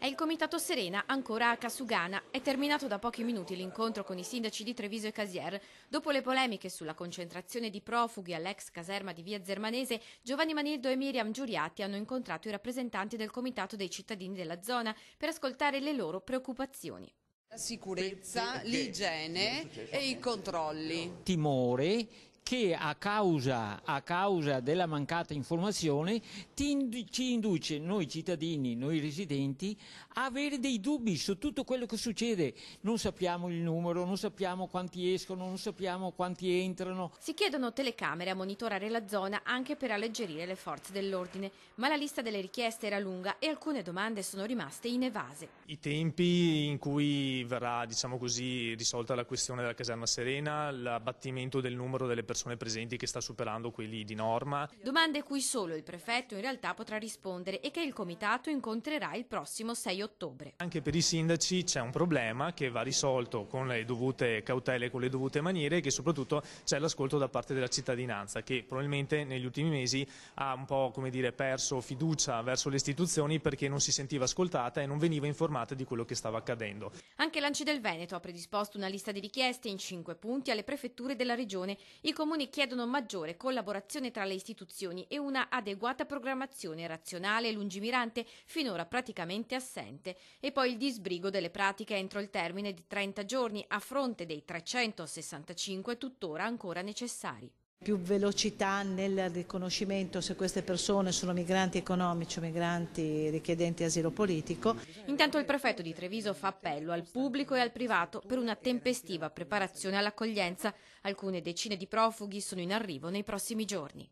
È il Comitato Serena, ancora a Casugana. È terminato da pochi minuti l'incontro con i sindaci di Treviso e Casier. Dopo le polemiche sulla concentrazione di profughi all'ex caserma di Via Zermanese, Giovanni Manildo e Miriam Giuriatti hanno incontrato i rappresentanti del Comitato dei cittadini della zona per ascoltare le loro preoccupazioni. La sicurezza, l'igiene e i controlli. Timore che a causa della mancata informazione ci induce, noi cittadini, noi residenti, a avere dei dubbi su tutto quello che succede. Non sappiamo il numero, non sappiamo quanti escono, non sappiamo quanti entrano. Si chiedono telecamere a monitorare la zona anche per alleggerire le forze dell'ordine, ma la lista delle richieste era lunga e alcune domande sono rimaste inevase. I tempi in cui verrà, diciamo così, risolta la questione della caserma Serena, l'abbattimento del numero delle persone presenti che sta superando quelli di norma. Domande cui solo il prefetto in realtà potrà rispondere e che il comitato incontrerà il prossimo 6 ottobre. Anche per i sindaci c'è un problema che va risolto con le dovute cautele, con le dovute maniere, e che soprattutto c'è l'ascolto da parte della cittadinanza, che probabilmente negli ultimi mesi ha un po', come dire, perso fiducia verso le istituzioni perché non si sentiva ascoltata e non veniva informata di quello che stava accadendo. Anche l'Anci del Veneto ha predisposto una lista di richieste in 5 punti alle prefetture della regione. I comuni chiedono maggiore collaborazione tra le istituzioni e una adeguata programmazione razionale e lungimirante, finora praticamente assente, e poi il disbrigo delle pratiche entro il termine di 30 giorni a fronte dei 365 tuttora ancora necessari. Più velocità nel riconoscimento se queste persone sono migranti economici o migranti richiedenti asilo politico. Intanto il prefetto di Treviso fa appello al pubblico e al privato per una tempestiva preparazione all'accoglienza. Alcune decine di profughi sono in arrivo nei prossimi giorni.